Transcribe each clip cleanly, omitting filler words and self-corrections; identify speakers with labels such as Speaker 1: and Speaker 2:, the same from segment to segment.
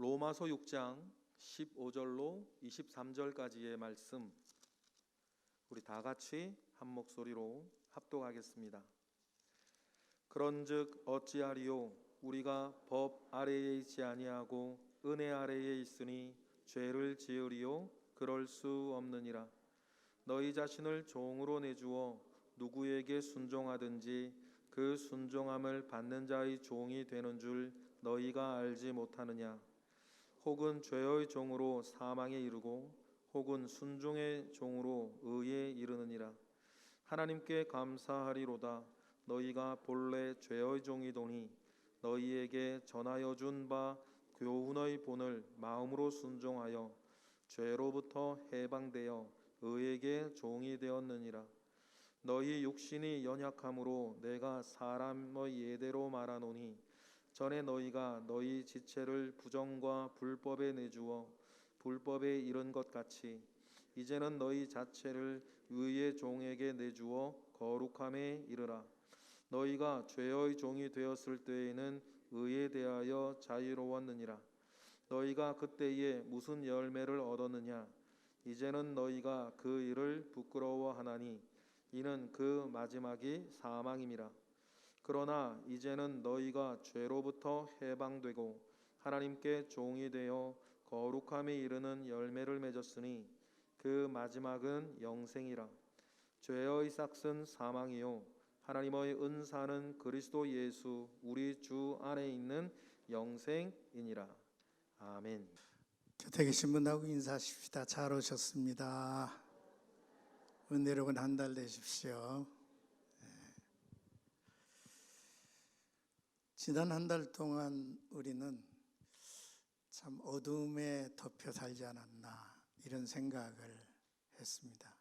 Speaker 1: 로마서 6장 15절로 23절까지의 말씀, 우리 다 같이 한 목소리로 합독하겠습니다. 그런즉 어찌하리요? 우리가 법 아래에 있지 아니하고 은혜 아래에 있으니 죄를 지으리요? 그럴 수 없느니라. 너희 자신을 종으로 내주어 누구에게 순종하든지 그 순종함을 받는 자의 종이 되는 줄 너희가 알지 못하느냐? 혹은 죄의 종으로 사망에 이르고 혹은 순종의 종으로 의에 이르느니라. 하나님께 감사하리로다. 너희가 본래 죄의 종이더니 너희에게 전하여 준 바 교훈의 본을 마음으로 순종하여 죄로부터 해방되어 의에게 종이 되었느니라. 너희 육신이 연약함으로 내가 사람의 예대로 말하노니 전에 너희가 너희 지체를 부정과 불법에 내주어 불법에 이른 것 같이 이제는 너희 자체를 의의 종에게 내주어 거룩함에 이르라. 너희가 죄의 종이 되었을 때에는 의에 대하여 자유로웠느니라. 너희가 그때에 무슨 열매를 얻었느냐? 이제는 너희가 그 일을 부끄러워하나니 이는 그 마지막이 사망임이라. 그러나 이제는 너희가 죄로부터 해방되고 하나님께 종이 되어 거룩함에 이르는 열매를 맺었으니 그 마지막은 영생이라. 죄의 삭은 사망이요 하나님의 은사는 그리스도 예수 우리 주 안에 있는 영생이니라. 아멘.
Speaker 2: 곁에 계신 분하고 인사하십시다. 잘 오셨습니다. 은혜로운 한 달 되십시오. 지난 한 달 동안 우리는 참 어둠에 덮여 살지 않았나 이런 생각을 했습니다.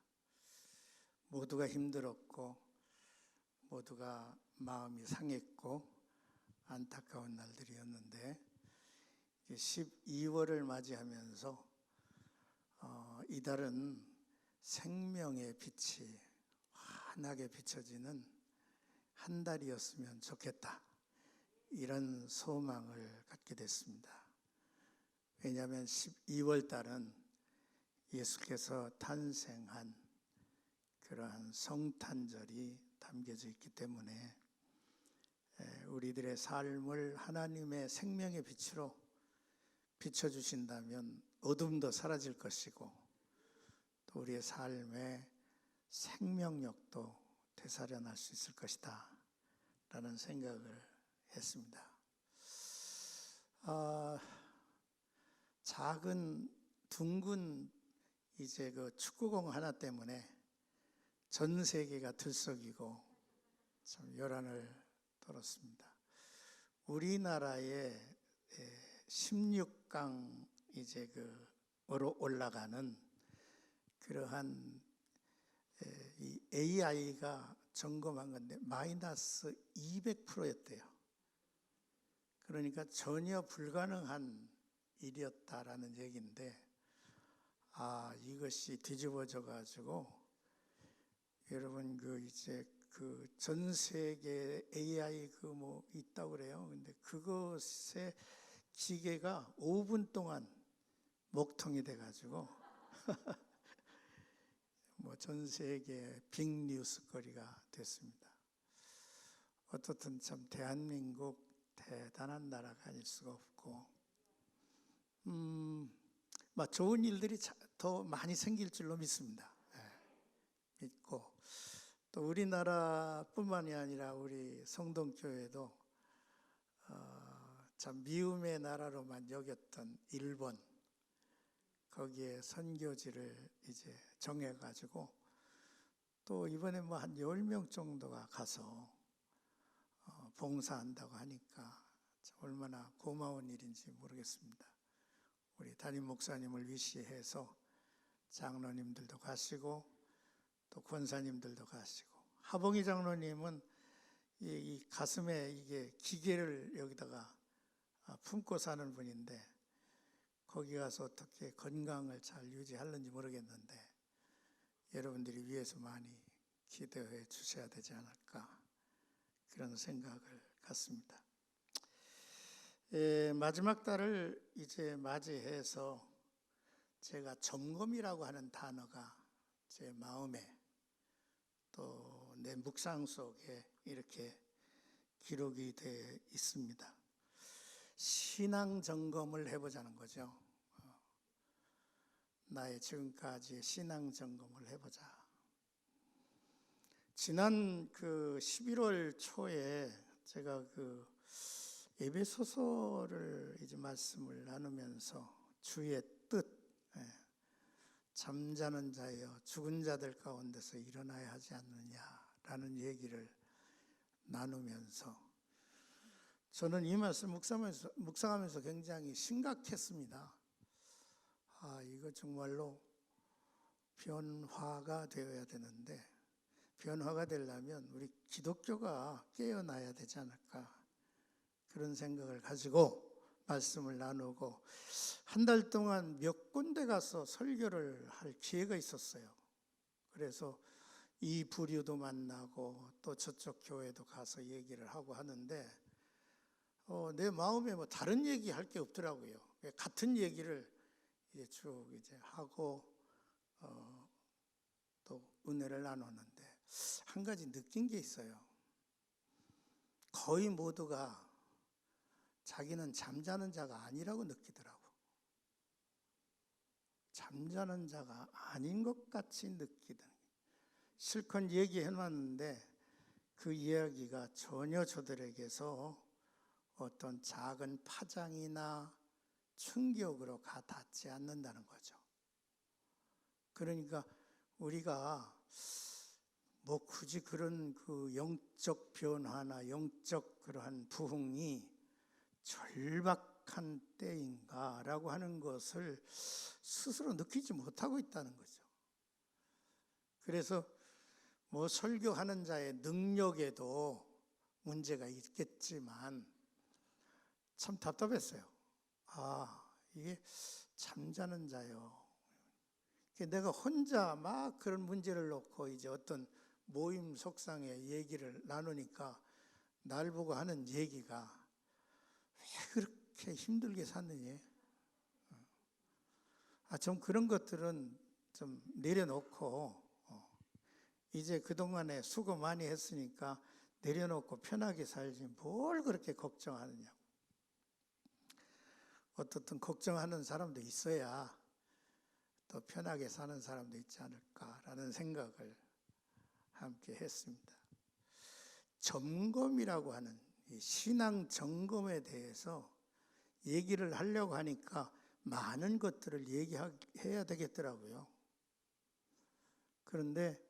Speaker 2: 모두가 힘들었고 모두가 마음이 상했고 안타까운 날들이었는데 12월을 맞이하면서 이달은 생명의 빛이 환하게 비춰지는 한 달이었으면 좋겠다 이런 소망을 갖게 됐습니다. 왜냐하면 12월 달은 예수께서 탄생한 그러한 성탄절이 담겨져 있기 때문에 우리들의 삶을 하나님의 생명의 빛으로 비춰주신다면 어둠도 사라질 것이고 또 우리의 삶의 생명력도 되살아날 수 있을 것이다 라는 생각을 했습니다. 작은 둥근 이제 그 축구공 하나 때문에 전 세계가 들썩이고 참 요란을 떨었습니다. 우리나라의 16강 이제 그로 올라가는 그러한 이 AI가 점검한 건데 마이너스 200%였대요. 그러니까 전혀 불가능한 일이었다라는 얘기인데 이것이 뒤집어져 가지고 여러분 이제 전 세계 AI 뭐 있다고 그래요. 근데 그것의 기계가 5분 동안 목통이 돼 가지고 뭐 전 세계 빅뉴스거리가 됐습니다. 어떻든 참 대한민국 대단한 나라가 아닐 수가 없고 좋은 일들이 더 많이 생길 줄로 믿습니다. 믿고 또 우리나라뿐만이 아니라 우리 성동교회도 참 미움의 나라로만 여겼던 일본 거기에 선교지를 이제 정해가지고 또 이번에 뭐 한 10명 정도가 가서 봉사한다고 하니까 참 얼마나 고마운 일인지 모르겠습니다. 우리 담임 목사님을 위시해서 장로님들도 가시고 또 권사님들도 가시고 하봉희 장로님은 이 가슴에 이게 기계를 여기다가 품고 사는 분인데 거기 가서 어떻게 건강을 잘 유지하는지 모르겠는데 여러분들이 위해서 많이 기도해 주셔야 되지 않을까 그런 생각을 갖습니다. 마지막 달을 이제 맞이해서 제가 점검이라고 하는 단어가 제 마음에 또 내 묵상 속에 이렇게 기록이 되어 있습니다. 신앙 점검을 해보자는 거죠. 나의 지금까지의 신앙 점검을 해보자. 지난 11월 초에 제가 에베소서를 이제 말씀을 나누면서 주의 뜻, 잠자는 자여 죽은 자들 가운데서 일어나야 하지 않느냐라는 얘기를 나누면서 저는 이 말씀 묵상하면서 굉장히 심각했습니다. 이거 정말로 변화가 되어야 되는데 변화가 되려면 우리 기독교가 깨어나야 되지 않을까 그런 생각을 가지고 말씀을 나누고 한 달 동안 몇 군데 가서 설교를 할 기회가 있었어요. 그래서 이 부류도 만나고 또 저쪽 교회도 가서 얘기를 하고 하는데 내 마음에 뭐 다른 얘기 할 게 없더라고요. 같은 얘기를 이제 쭉 이제 하고 또 은혜를 나눴는데 한 가지 느낀 게 있어요. 거의 모두가 자기는 잠자는 자가 아니라고 느끼더라고. 잠자는 자가 아닌 것 같이 느끼더니 실컷 얘기해놨는데 그 이야기가 전혀 저들에게서 어떤 작은 파장이나 충격으로 닿지 않는다는 거죠. 그러니까 우리가 뭐 굳이 그런 영적 변화나 영적 그러한 부흥이 절박한 때인가라고 하는 것을 스스로 느끼지 못하고 있다는 거죠. 그래서 뭐 설교하는 자의 능력에도 문제가 있겠지만 참 답답했어요. 이게 잠자는 자요. 내가 혼자 막 그런 문제를 놓고 이제 어떤 모임 속상의 얘기를 나누니까 날 보고 하는 얘기가 왜 그렇게 힘들게 사느니? 좀 그런 것들은 좀 내려놓고 이제 그동안에 수고 많이 했으니까 내려놓고 편하게 살지 뭘 그렇게 걱정하느냐고. 어떻든 걱정하는 사람도 있어야 또 편하게 사는 사람도 있지 않을까라는 생각을 함께 했습니다. 점검이라고 하는 이 신앙 점검에 대해서 얘기를 하려고 하니까 많은 것들을 얘기해야 되겠더라고요. 그런데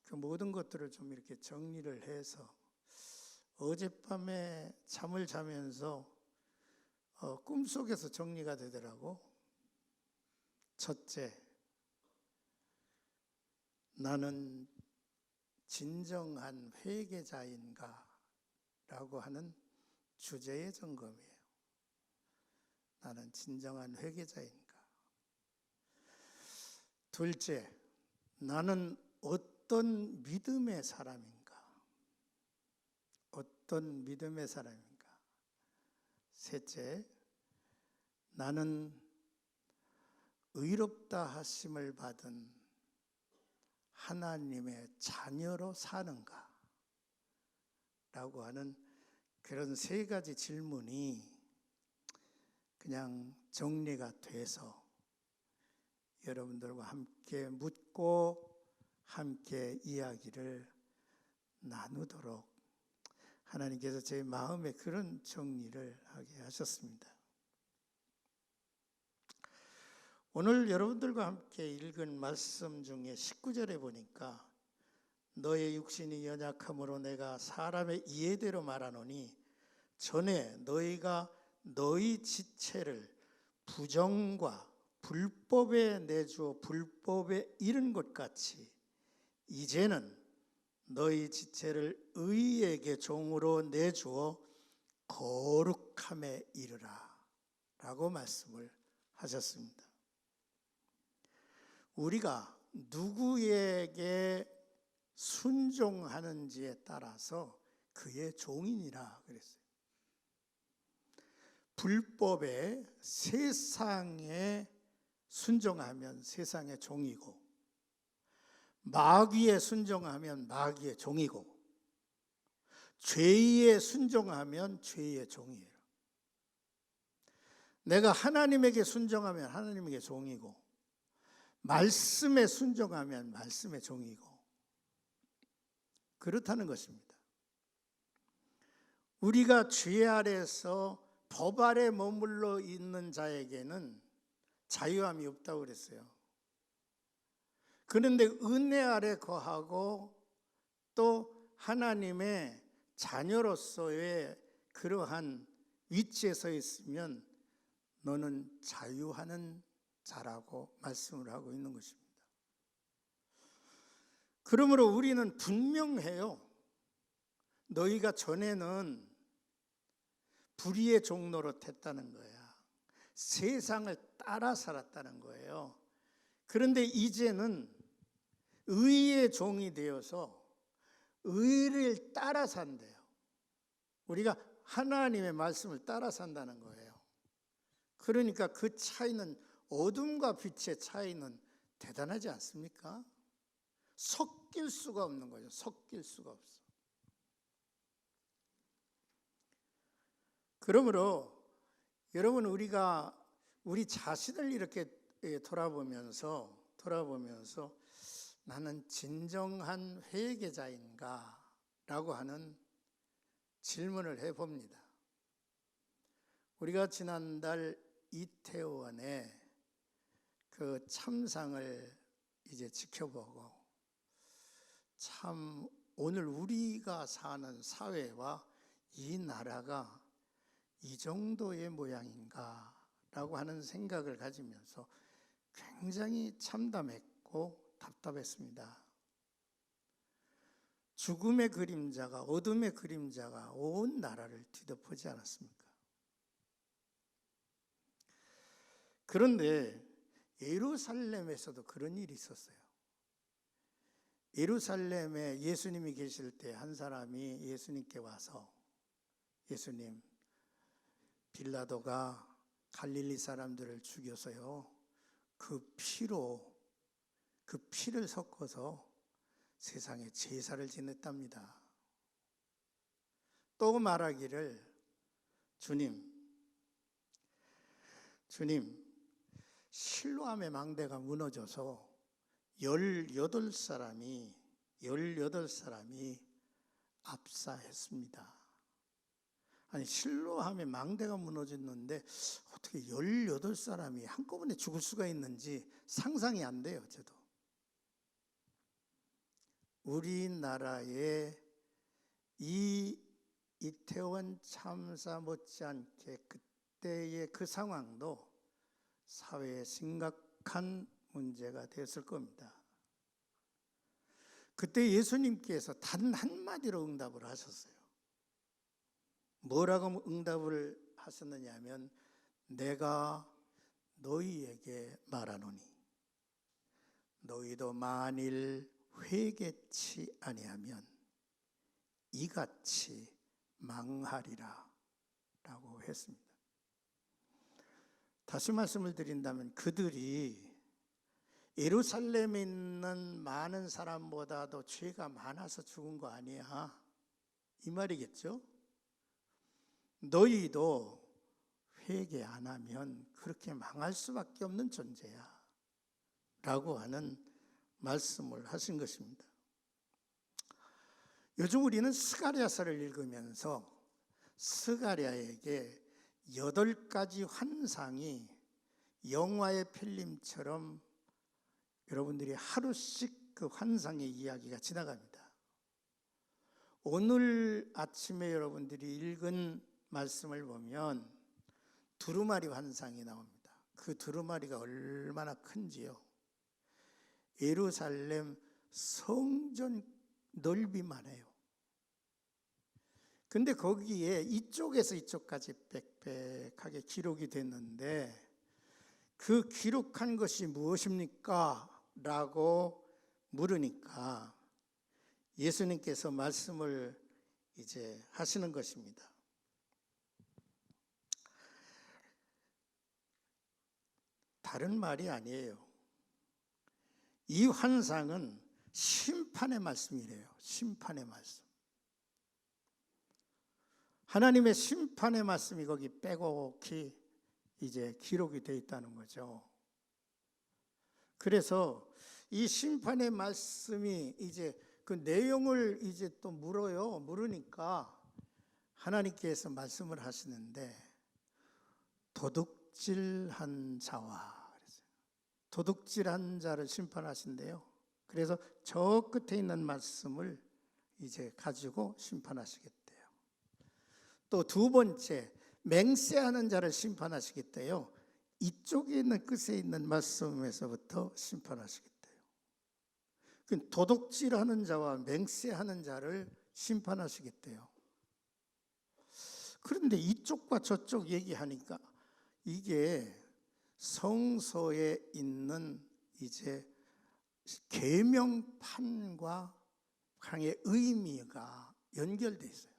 Speaker 2: 그 모든 것들을 좀 이렇게 정리를 해서 어젯밤에 잠을 자면서 꿈속에서 정리가 되더라고. 첫째, 나는 진정한 회개자인가? 라고 하는 주제의 점검이에요. 나는 진정한 회개자인가? 둘째, 나는 어떤 믿음의 사람인가? 어떤 믿음의 사람인가? 셋째, 나는 의롭다 하심을 받은 하나님의 자녀로 사는가? 라고 하는 그런 세 가지 질문이 그냥 정리가 돼서 여러분들과 함께 묻고 함께 이야기를 나누도록 하나님께서 제 마음에 그런 정리를 하게 하셨습니다. 오늘 여러분들과 함께 읽은 말씀 중에 19절에 보니까 너의 육신이 연약함으로 내가 사람의 이해대로 말하노니 전에 너희가 너희 지체를 부정과 불법에 내주어 불법에 이른 것 같이 이제는 너희 지체를 의에게 종으로 내주어 거룩함에 이르라 라고 말씀을 하셨습니다. 우리가 누구에게 순종하는지에 따라서 그의 종이니라 그랬어요. 불법에 세상에 순종하면 세상의 종이고, 마귀에 순종하면 마귀의 종이고, 죄에 순종하면 죄의 종이에요. 내가 하나님에게 순종하면 하나님에게 종이고, 말씀에 순종하면 말씀의 종이고, 그렇다는 것입니다. 우리가 죄 아래에서 법 아래 머물러 있는 자에게는 자유함이 없다고 그랬어요. 그런데 은혜 아래 거하고 또 하나님의 자녀로서의 그러한 위치에 서 있으면 너는 자유하는 자라고 말씀을 하고 있는 것입니다. 그러므로 우리는 분명해요. 너희가 전에는 불의의 종로로 탔다는 거야. 세상을 따라 살았다는 거예요. 그런데 이제는 의의 종이 되어서 의를 따라 산대요. 우리가 하나님의 말씀을 따라 산다는 거예요. 그러니까 그 차이는, 어둠과 빛의 차이는 대단하지 않습니까? 섞일 수가 없는 거죠. 섞일 수가 없어. 그러므로 여러분, 우리가 우리 자신을 이렇게 돌아보면서 나는 진정한 회개자인가? 라고 하는 질문을 해봅니다. 우리가 지난달 이태원의 그 참상을 이제 지켜보고, 참 오늘 우리가 사는 사회와 이 나라가 이 정도의 모양인가? 라고 하는 생각을 가지면서 굉장히 참담했고 답답했습니다. 죽음의 그림자가, 어둠의 그림자가 온 나라를 뒤덮지 않았습니까? 그런데 예루살렘에서도 그런 일이 있었어요. 예루살렘에 예수님이 계실 때 한 사람이 예수님께 와서, 예수님, 빌라도가 갈릴리 사람들을 죽여서요, 그 피를 섞어서 세상에 제사를 지냈답니다. 또 말하기를, 주님, 실로암의 망대가 무너져서 18사람이 압사했습니다. 아니, 실로암의 망대가 무너졌는데 어떻게 18사람이 한꺼번에 죽을 수가 있는지 상상이 안 돼요. 저도. 우리나라의 이 이태원 참사 못지않게 그때의 그 상황도 사회에 심각한 문제가 되었을 겁니다. 그때 예수님께서 단 한마디로 응답을 하셨어요. 뭐라고 응답을 하셨느냐 하면, 내가 너희에게 말하노니 너희도 만일 회개치 아니하면 이같이 망하리라 라고 했습니다. 다시 말씀을 드린다면, 그들이 예루살렘에 있는 많은 사람보다도 죄가 많아서 죽은 거 아니야, 이 말이겠죠? 너희도 회개 안 하면 그렇게 망할 수밖에 없는 존재야 라고 하는 말씀을 하신 것입니다. 요즘 우리는 스가랴서를 읽으면서 스가랴에게 8가지 환상이 영화의 필름처럼 여러분들이 하루씩 그 환상의 이야기가 지나갑니다. 오늘 아침에 여러분들이 읽은 말씀을 보면 두루마리 환상이 나옵니다. 그 두루마리가 얼마나 큰지요. 예루살렘 성전 넓이만 해요. 근데 거기에 이쪽에서 이쪽까지 빽빽하게 기록이 됐는데, 그 기록한 것이 무엇입니까? 라고 물으니까 예수님께서 말씀을 이제 하시는 것입니다. 다른 말이 아니에요. 이 환상은 심판의 말씀이래요. 심판의 말씀. 하나님의 심판의 말씀이 거기 빼곡히 이제 기록이 되어 있다는 거죠. 그래서 이 심판의 말씀이 이제 그 내용을 이제 또 물으니까 하나님께서 말씀을 하시는데, 도둑질한 자와, 도둑질한 자를 심판하신대요. 그래서 저 끝에 있는 말씀을 이제 가지고 심판하시겠대요. 또 두 번째, 맹세하는 자를 심판하시겠대요. 이쪽에 있는 끝에 있는 말씀에서부터 심판하시겠대요. 도둑질하는 자와 맹세하는 자를 심판하시겠대요. 그런데 이쪽과 저쪽 얘기하니까 이게 성서에 있는 이제 계명판과 강의 의미가 연결돼 있어요.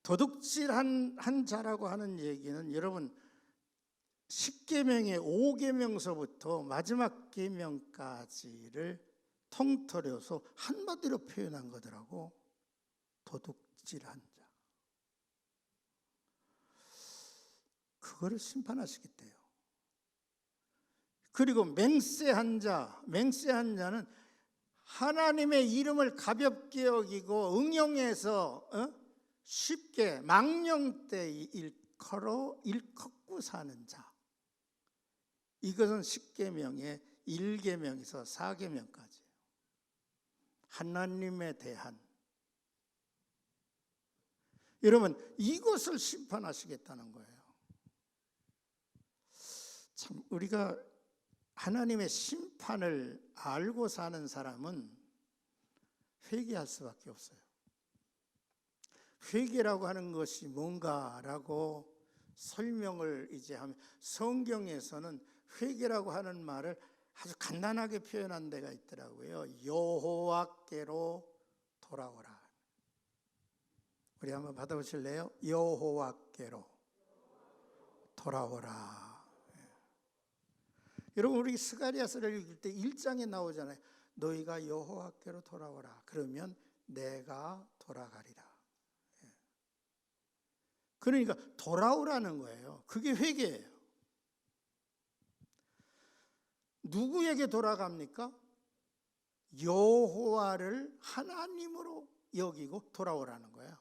Speaker 2: 도둑질한 자라고 하는 얘기는 여러분 10계명의 5계명서부터 마지막 계명까지를 통틀어서 한마디로 표현한 거더라고. 도둑질한 자. 그거를 심판하시겠대요. 그리고 맹세한 자는 하나님의 이름을 가볍게 여기고 응용해서 쉽게 망령되 일컫고 사는 자. 이것은 10계명의 1계명에서 4계명까지 하나님에 대한, 여러분 이것을 심판하시겠다는 거예요. 참 우리가 하나님의 심판을 알고 사는 사람은 회개할 수밖에 없어요. 회개라고 하는 것이 뭔가라고 설명을 이제 하면, 성경에서는 회개라고 하는 말을 아주 간단하게 표현한 데가 있더라고요. 여호와께로 돌아오라. 우리 한번 받아보실래요? 여호와께로 돌아오라. 여러분 우리 스가랴서를 읽을 때 1장에 나오잖아요. 너희가 여호와께로 돌아오라. 그러면 내가 돌아가리라. 그러니까 돌아오라는 거예요. 그게 회개예요. 누구에게 돌아갑니까? 여호와를 하나님으로 여기고 돌아오라는 거예요.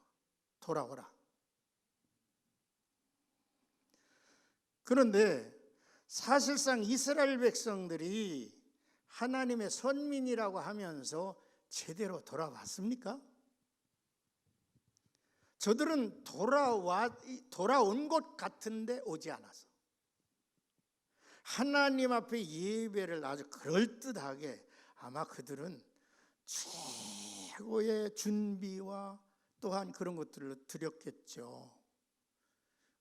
Speaker 2: 돌아오라. 그런데 사실상 이스라엘 백성들이 하나님의 선민이라고 하면서 제대로 돌아왔습니까? 저들은 돌아온 것 같은데 오지 않아서 하나님 앞에 예배를 아주 그럴듯하게, 아마 그들은 최고의 준비와 또한 그런 것들을 드렸겠죠.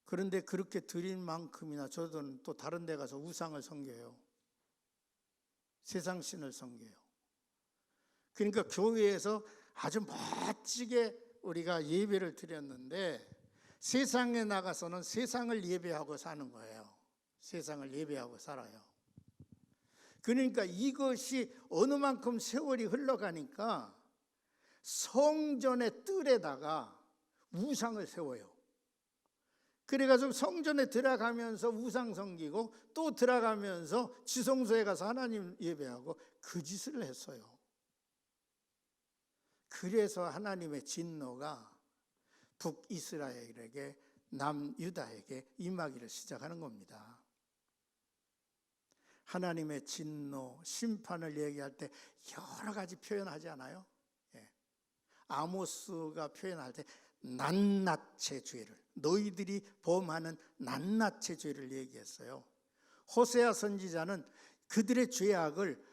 Speaker 2: 그런데 그렇게 드린 만큼이나 저들은 또 다른 데 가서 우상을 섬겨요. 세상 신을 섬겨요. 그러니까 교회에서 아주 멋지게 우리가 예배를 드렸는데 세상에 나가서는 세상을 예배하고 사는 거예요. 세상을 예배하고 살아요. 그러니까 이것이 어느 만큼 세월이 흘러가니까 성전의 뜰에다가 우상을 세워요. 그래가지고 성전에 들어가면서 우상 섬기고 또 들어가면서 지성소에 가서 하나님 예배하고 그 짓을 했어요. 그래서 하나님의 진노가 북이스라엘에게 남유다에게 임하기를 시작하는 겁니다. 하나님의 진노, 심판을 얘기할 때 여러 가지 표현하지 않아요? 예. 아모스가 표현할 때 낱낱의 죄를, 너희들이 범하는 낱낱의 죄를 얘기했어요. 호세아 선지자는 그들의 죄악을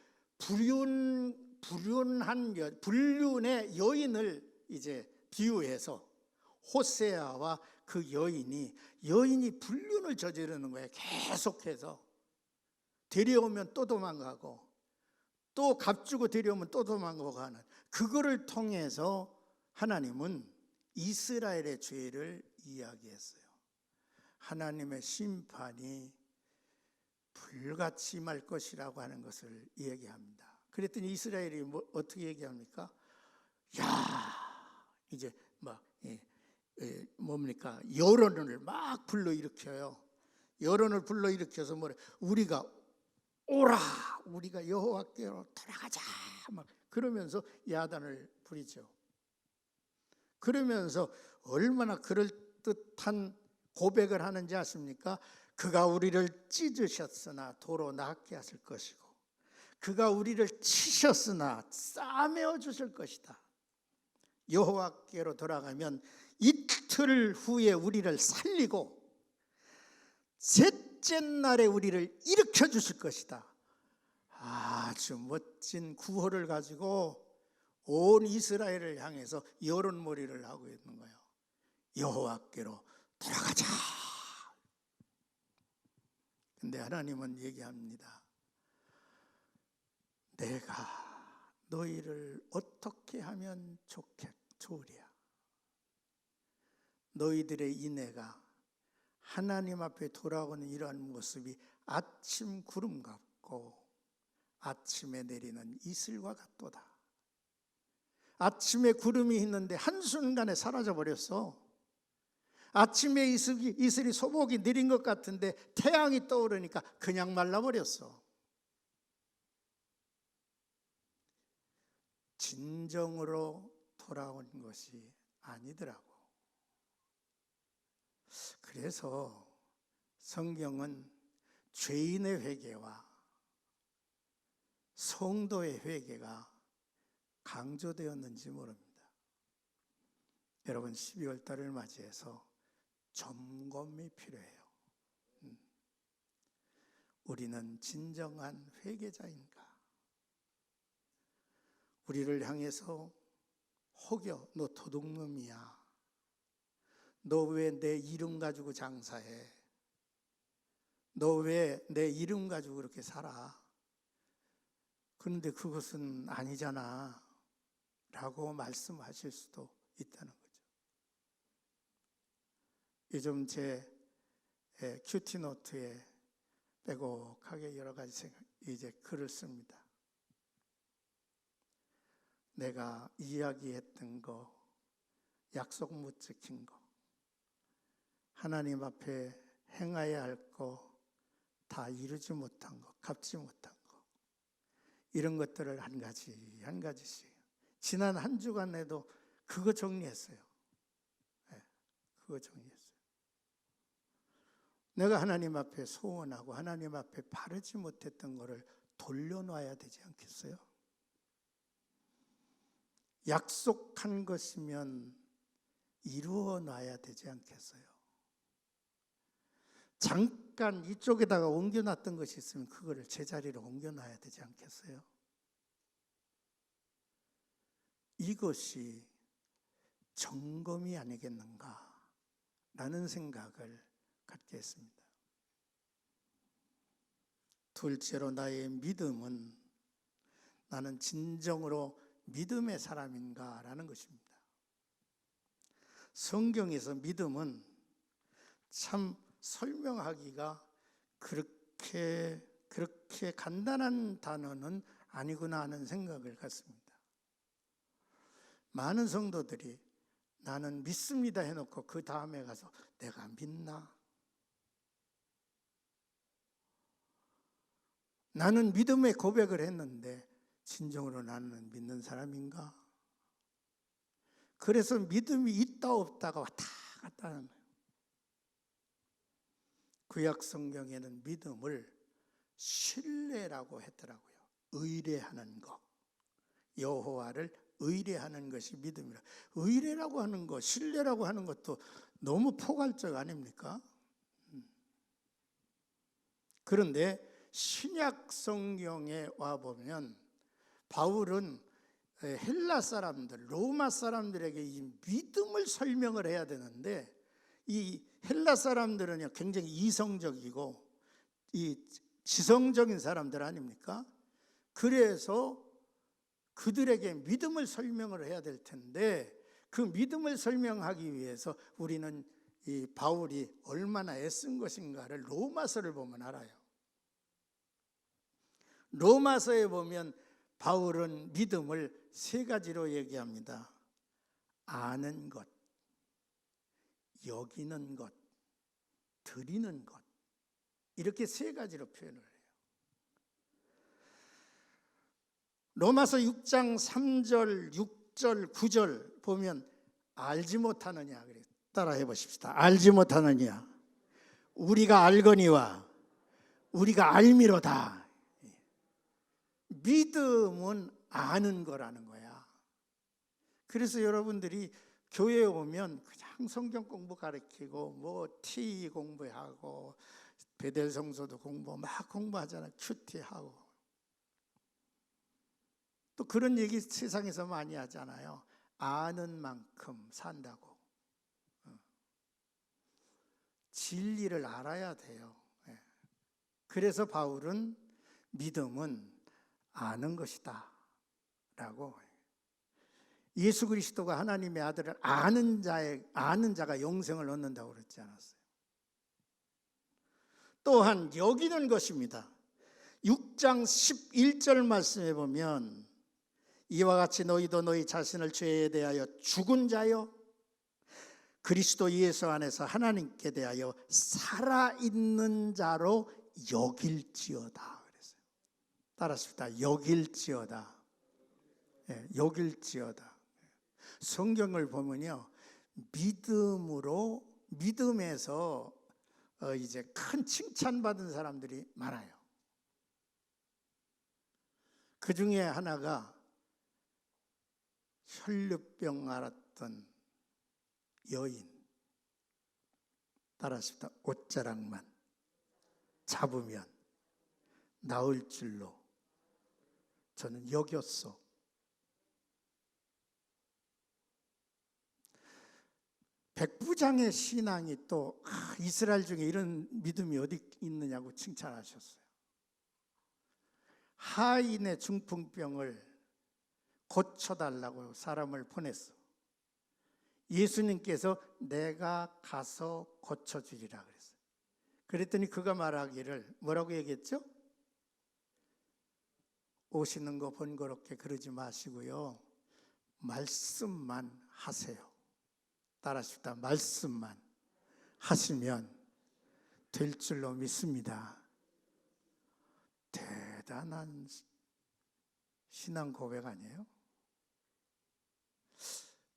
Speaker 2: 불륜의 여인을 이제 비유해서 호세아와 그 여인이 불륜을 저지르는 거예요. 계속해서 데려오면 또 도망가고 또 값주고 데려오면 또 도망가고 하는, 그거를 통해서 하나님은 이스라엘의 죄를 이야기했어요. 하나님의 심판이 불같이 임할 것이라고 하는 것을 얘기합니다. 그랬더니 이스라엘이 어떻게 얘기합니까? 야, 이제 뭡니까? 여론을 막 불러일으켜요. 여론을 불러일으켜서 뭐래? 우리가 오라, 우리가 여호와께로 돌아가자, 막 그러면서 야단을 부리죠. 그러면서 얼마나 그럴듯한 고백을 하는지 아십니까? 그가 우리를 찢으셨으나 도로 낫게 하실 것이고, 그가 우리를 치셨으나 싸매어 주실 것이다. 여호와께로 돌아가면 이틀 후에 우리를 살리고 셋째 날에 우리를 일으켜 주실 것이다. 아주 멋진 구호를 가지고 온 이스라엘을 향해서 여론몰이를 하고 있는 거예요. 여호와께로 돌아가자. 근데 하나님은 얘기합니다. 내가 너희를 어떻게 하면 좋으랴. 너희들의 인애가 하나님 앞에 돌아오는 이러한 모습이 아침 구름 같고 아침에 내리는 이슬과 같도다. 아침에 구름이 있는데 한순간에 사라져버렸어. 아침에 이슬이 소복이 내린 것 같은데 태양이 떠오르니까 그냥 말라버렸어. 진정으로 돌아온 것이 아니더라고. 그래서 성경은 죄인의 회개와 성도의 회개가 강조되었는지 모릅니다. 여러분 12월 달을 맞이해서 점검이 필요해요. 우리는 진정한 회개자인가? 우리를 향해서 혹여 너 도둑놈이야. 너 왜 내 이름 가지고 장사해? 너 왜 내 이름 가지고 그렇게 살아? 그런데 그것은 아니잖아 라고 말씀하실 수도 있다는 거죠. 요즘 제 큐티노트에 빼곡하게 여러 가지 이제 글을 씁니다. 내가 이야기했던 거, 약속 못 지킨 거, 하나님 앞에 행해야 할 거 다 이루지 못한 거, 갚지 못한 거, 이런 것들을 한 가지씩 지난 한 주간에도 그거 정리했어요. 그거 정리했어요. 내가 하나님 앞에 소원하고 하나님 앞에 바르지 못했던 거를 돌려놔야 되지 않겠어요? 약속한 것이면 이루어 놔야 되지 않겠어요? 잠깐 이쪽에다가 옮겨놨던 것이 있으면 그거를 제자리로 옮겨놔야 되지 않겠어요? 이것이 점검이 아니겠는가 라는 생각을 갖게 했습니다. 둘째로 나의 믿음은 나는 진정으로 믿음의 사람인가 라는 것입니다. 성경에서 믿음은 참 설명하기가 그렇게 간단한 단어는 아니구나 하는 생각을 갖습니다. 많은 성도들이 나는 믿습니다 해놓고 그 다음에 가서 내가 믿나? 나는 믿음의 고백을 했는데 진정으로 나는 믿는 사람인가? 그래서 믿음이 있다 없다가 왔다 갔다 하는 거예요. 구약 성경에는 믿음을 신뢰라고 했더라고요. 의뢰하는 것. 여호와를 의뢰하는 것이 믿음이라. 의뢰라고 하는 것, 신뢰라고 하는 것도 너무 포괄적 아닙니까? 그런데 신약 성경에 와보면 바울은 헬라 사람들, 로마 사람들에게 이 믿음을 설명을 해야 되는데 이 헬라 사람들은 굉장히 이성적이고 이 지성적인 사람들 아닙니까? 그래서 그들에게 믿음을 설명을 해야 될 텐데 그 믿음을 설명하기 위해서 우리는 이 바울이 얼마나 애쓴 것인가를 로마서를 보면 알아요. 로마서에 보면 바울은 믿음을 세 가지로 얘기합니다. 아는 것, 여기는 것, 드리는 것. 이렇게 세 가지로 표현을 해요. 로마서 6장 3절, 6절, 9절 보면 알지 못하느냐. 그래. 따라해 보십시다. 알지 못하느냐. 우리가 알거니와 우리가 알미로다. 믿음은 아는 거라는 거야. 그래서 여러분들이 교회에 오면 그냥 성경 공부 가르치고 뭐 티 공부하고 베델 성서도 공부 막 공부하잖아. 큐티하고 또 그런 얘기 세상에서 많이 하잖아요. 아는 만큼 산다고. 진리를 알아야 돼요. 그래서 바울은 믿음은 아는 것이다 라고. 예수 그리스도가 하나님의 아들을 아는 자가 영생을 얻는다고 그랬지 않았어요? 또한 여기는 것입니다. 6장 11절 말씀에 보면 이와 같이 너희도 너희 자신을 죄에 대하여 죽은 자요 그리스도 예수 안에서 하나님께 대하여 살아있는 자로 여길지어다 그랬어요. 따라합시다. 여길지어다. 네, 여길지어다. 성경을 보면요, 믿음에서 이제 큰 칭찬받은 사람들이 많아요. 그 중에 하나가 혈류병 앓았던 여인. 따라합시다. 옷자락만 잡으면 나을 줄로 저는 여겼소. 백부장의 신앙이 또 이스라엘 중에 이런 믿음이 어디 있느냐고 칭찬하셨어요. 하인의 중풍병을 고쳐달라고 사람을 보냈어. 예수님께서 내가 가서 고쳐주리라 그랬어요. 그랬더니 그가 말하기를 뭐라고 얘기했죠? 오시는 거 번거롭게 그러지 마시고요, 말씀만 하세요. 따라합시다. 말씀만 하시면 될 줄로 믿습니다. 대단한 신앙 고백 아니에요?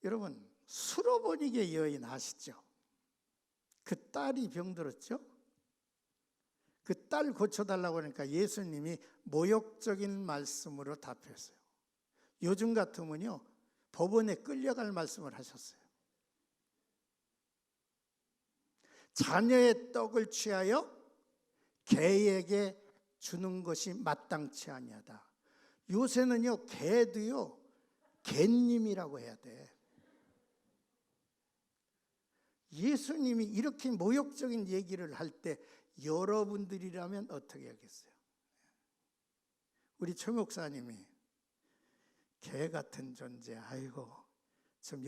Speaker 2: 여러분, 수로보니게 여인 아시죠? 그 딸이 병들었죠? 그 딸 고쳐달라고 하니까 예수님이 모욕적인 말씀으로 답했어요. 요즘 같으면요, 법원에 끌려갈 말씀을 하셨어요. 자녀의 떡을 취하여 개에게 주는 것이 마땅치 아니하다. 요새는요, 개도요, 개님이라고 해야 돼. 예수님이 이렇게 모욕적인 얘기를 할 때 여러분들이라면 어떻게 하겠어요? 우리 최 목사님이 개 같은 존재, 아이고, 좀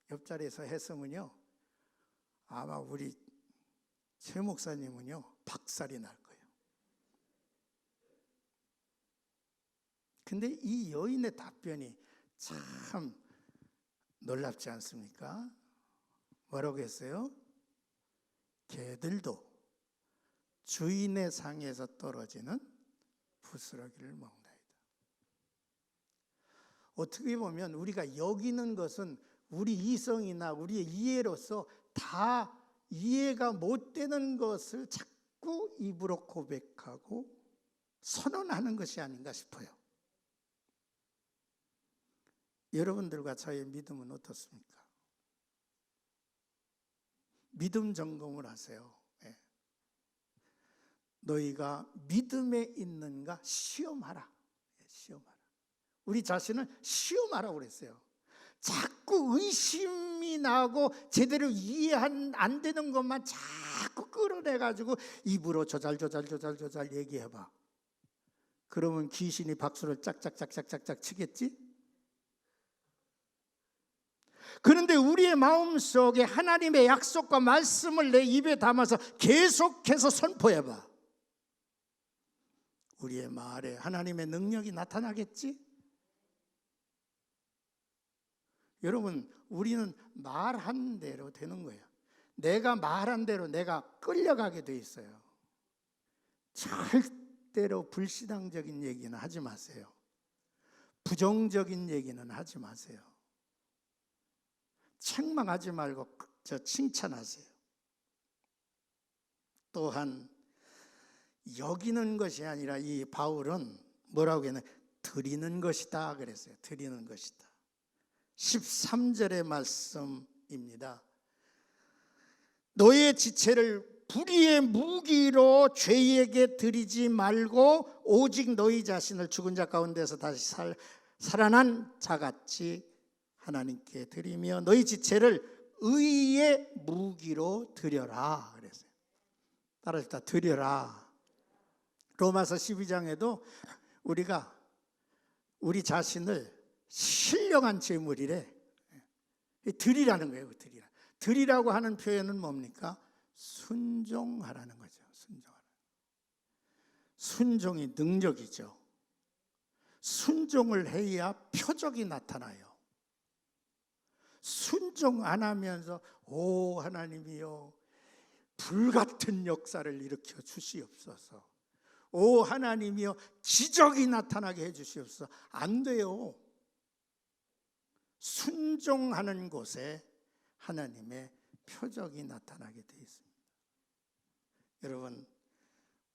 Speaker 2: 옆자리에서 했으면요, 아마 우리 최 목사님은요, 박살이 날 거예요. 근데 이 여인의 답변이 참 놀랍지 않습니까? 뭐라고 했어요? 개들도 주인의 상에서 떨어지는 부스러기를 먹나이다. 어떻게 보면 우리가 여기는 것은 우리 이성이나 우리의 이해로서 다 이해가 못 되는 것을 자꾸 입으로 고백하고 선언하는 것이 아닌가 싶어요. 여러분들과 저의 믿음은 어떻습니까? 믿음 점검을 하세요. 네. 너희가 믿음에 있는가 시험하라. 시험하라. 우리 자신을 시험하라고 그랬어요. 자꾸 의심이 나고 제대로 이해 안 되는 것만 자꾸 끌어내가지고 입으로 조잘 얘기해봐. 그러면 귀신이 박수를 짝짝짝짝짝짝 치겠지? 그런데 우리의 마음속에 하나님의 약속과 말씀을 내 입에 담아서 계속해서 선포해봐. 우리의 말에 하나님의 능력이 나타나겠지? 여러분, 우리는 말한 대로 되는 거예요. 내가 말한 대로 내가 끌려가게 돼 있어요. 절대로 불신앙적인 얘기는 하지 마세요. 부정적인 얘기는 하지 마세요. 책망하지 말고 칭찬하세요. 또한 여기는 것이 아니라 이 바울은 뭐라고 했나요? 드리는 것이다 그랬어요. 드리는 것이다. 13절의 말씀입니다. 너의 지체를 불의의 무기로 죄에게 드리지 말고 오직 너희 자신을 죽은 자 가운데서 다시 살아난 자같이 하나님께 드리며 너희 지체를 의의 무기로 드려라 그랬어요. 따라서 드려라. 로마서 12장에도 우리가 우리 자신을 신령한 제물이래. 드리라는 거예요. 드리라고 하는 표현은 뭡니까? 순종하라는 거죠. 순종이 능력이죠. 순종을 해야 표적이 나타나요. 순종 안 하면서 오 하나님이여 불같은 역사를 일으켜 주시옵소서. 오 하나님이여 기적이 나타나게 해 주시옵소서. 안 돼요. 순종하는 곳에 하나님의 표적이 나타나게 되어 있습니다. 여러분,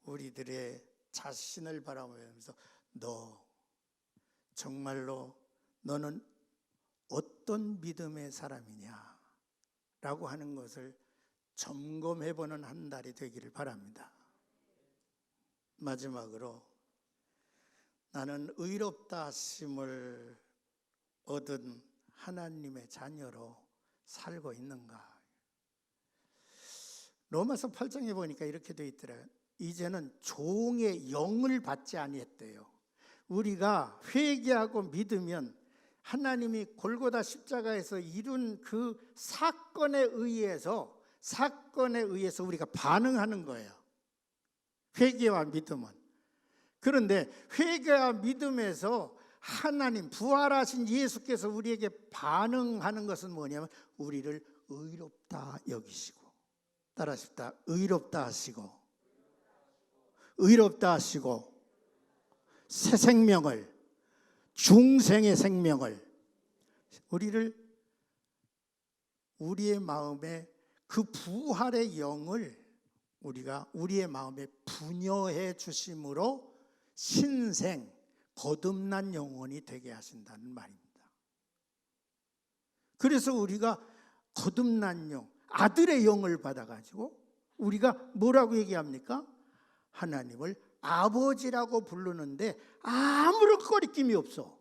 Speaker 2: 우리들의 자신을 바라보면서 너 정말로 너는 어떤 믿음의 사람이냐 라고 하는 것을 점검해보는 한 달이 되기를 바랍니다. 마지막으로 나는 의롭다 하심을 얻은 하나님의 자녀로 살고 있는가? 로마서 8장에 보니까 이렇게 되어 있더래요. 이제는 종의 영을 받지 아니했대요. 우리가 회개하고 믿으면 하나님이 골고다 십자가에서 이룬 그 사건에 의해서 우리가 반응하는 거예요. 회개와 믿음은. 그런데 회개와 믿음에서 하나님 부활하신 예수께서 우리에게 반응하는 것은 뭐냐면 우리를 의롭다 여기시고, 따라하십시다. 의롭다 하시고 새 생명을, 중생의 생명을, 우리의 마음에 그 부활의 영을 우리가 우리의 마음에 분여해 주심으로 신생 거듭난 영혼이 되게 하신다는 말입니다. 그래서 우리가 거듭난 영, 아들의 영을 받아가지고 우리가 뭐라고 얘기합니까? 하나님을 아버지라고 부르는데 아무런 거리낌이 없어.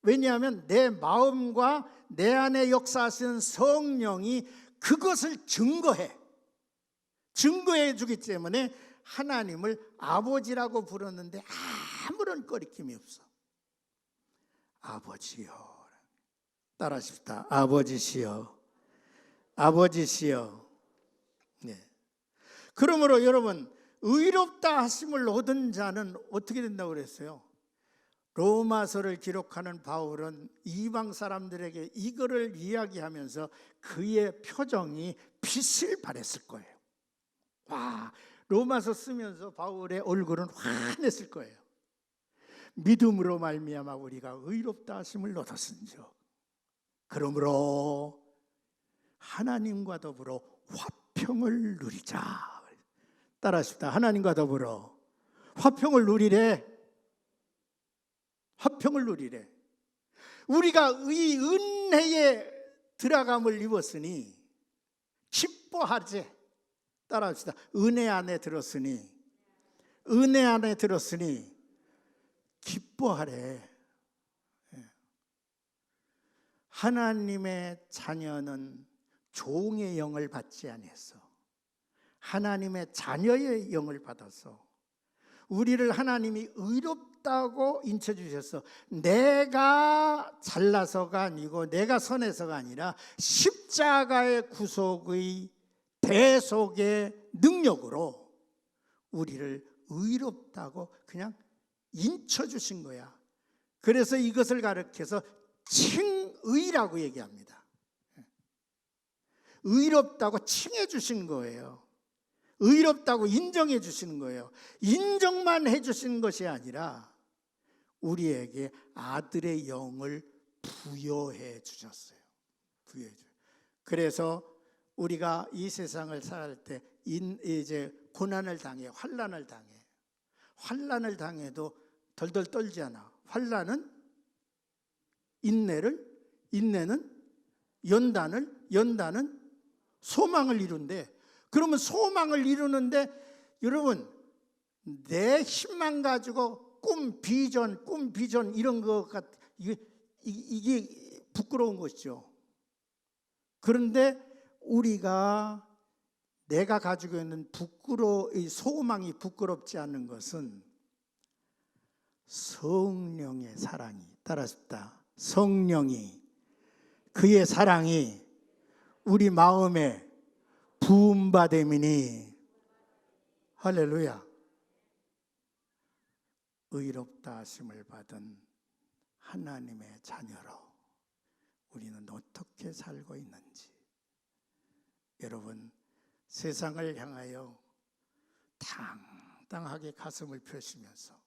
Speaker 2: 왜냐하면 내 마음과 내 안에 역사하시는 성령이 그것을 증거해 주기 때문에 하나님을 아버지라고 부르는데 아무런 거리낌이 없어. 아버지요. 따라하십시다. 아버지시여. 네. 그러므로 여러분, 의롭다 하심을 얻은 자는 어떻게 된다고 그랬어요? 로마서를 기록하는 바울은 이방 사람들에게 이거를 이야기하면서 그의 표정이 빛을 발했을 거예요. 와, 로마서 쓰면서 바울의 얼굴은 환했을 거예요. 믿음으로 말미암아 우리가 의롭다 하심을 얻었은즉 그러므로 하나님과 더불어 화평을 누리자. 따라하십시다. 하나님과 더불어 화평을 누리래. 우리가 이 은혜의 들어감을 입었으니 기뻐하지. 따라합시다. 은혜 안에 들었으니 기뻐하래. 하나님의 자녀는 종의 영을 받지 아니했어. 하나님의 자녀의 영을 받아서 우리를 하나님이 의롭다고 인쳐주셔서 내가 잘나서가 아니고 내가 선해서가 아니라 십자가의 구속의 대속의 능력으로 우리를 의롭다고 그냥 인쳐주신 거야. 그래서 이것을 가르쳐서 칭의라고 얘기합니다. 의롭다고 칭해 주신 거예요. 의롭다고 인정해 주시는 거예요. 인정만 해 주시는 것이 아니라 우리에게 아들의 영을 부여해 주셨어요. 부여해 주셨어요. 그래서 우리가 이 세상을 살 때 이제 고난을 당해, 환난을 당해. 환난을 당해도 덜덜 떨지 않아. 환난은 인내는 연단은 소망을 이룬대. 그러면 소망을 이루는데 여러분, 내 힘만 가지고 꿈 비전 이런 것 이게 부끄러운 것이죠. 그런데 우리가 내가 가지고 있는 이 소망이 부끄럽지 않은 것은 성령의 사랑이 따라습니다. 성령이 그의 사랑이 우리 마음에 부음받음이니 할렐루야. 의롭다 하심을 받은 하나님의 자녀로 우리는 어떻게 살고 있는지, 여러분 세상을 향하여 당당하게 가슴을 펴시면서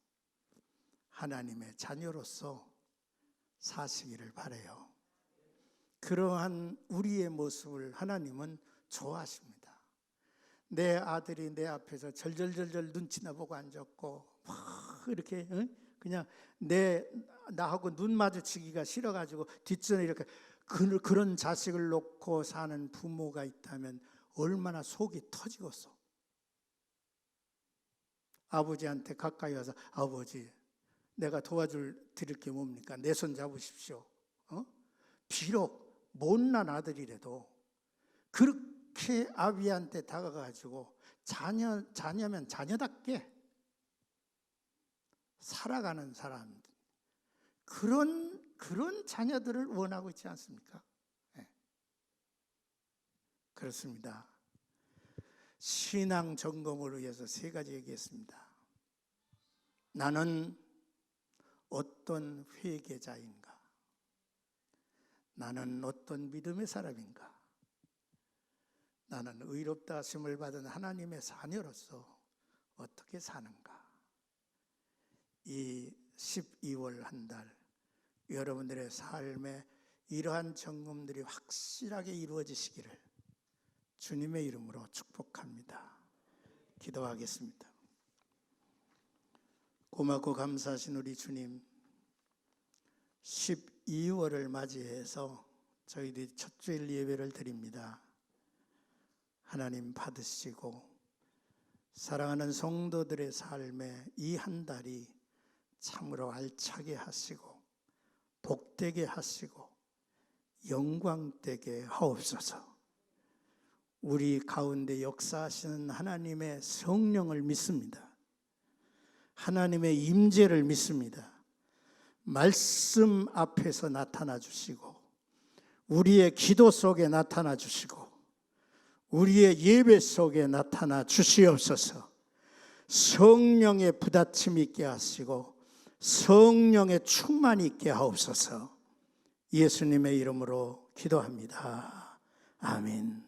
Speaker 2: 하나님의 자녀로서 사시기를 바라요. 그러한 우리의 모습을 하나님은 좋아하십니다. 내 아들이 내 앞에서 절절절절 눈치나 보고 앉았고 막 이렇게 그냥 나하고 눈 마주치기가 싫어가지고 뒷전에 이렇게 그런 자식을 놓고 사는 부모가 있다면 얼마나 속이 터지겠어. 아버지한테 가까이 와서 아버지 내가 드릴 게 뭡니까? 내 손 잡으십시오. 비록 못난 아들이라도 그렇게 아비한테 다가가지고 자녀면 자녀답게 살아가는 사람, 그런 자녀들을 원하고 있지 않습니까? 네. 그렇습니다. 신앙 점검을 위해서 3가지 얘기했습니다. 나는 어떤 회개자인가? 나는 어떤 믿음의 사람인가? 나는 의롭다 하심을 받은 하나님의 자녀로서 어떻게 사는가? 이 12월 한 달 여러분들의 삶에 이러한 점검들이 확실하게 이루어지시기를 주님의 이름으로 축복합니다. 기도하겠습니다. 고맙고 감사하신 우리 주님, 12월을 맞이해서 저희들이 첫 주일 예배를 드립니다. 하나님 받으시고 사랑하는 성도들의 삶에 이 한 달이 참으로 알차게 하시고 복되게 하시고 영광되게 하옵소서. 우리 가운데 역사하시는 하나님의 성령을 믿습니다. 하나님의 임재를 믿습니다. 말씀 앞에서 나타나 주시고 우리의 기도 속에 나타나 주시고 우리의 예배 속에 나타나 주시옵소서. 성령의 부닫힘 있게 하시고 성령의 충만이 있게 하옵소서. 예수님의 이름으로 기도합니다. 아멘.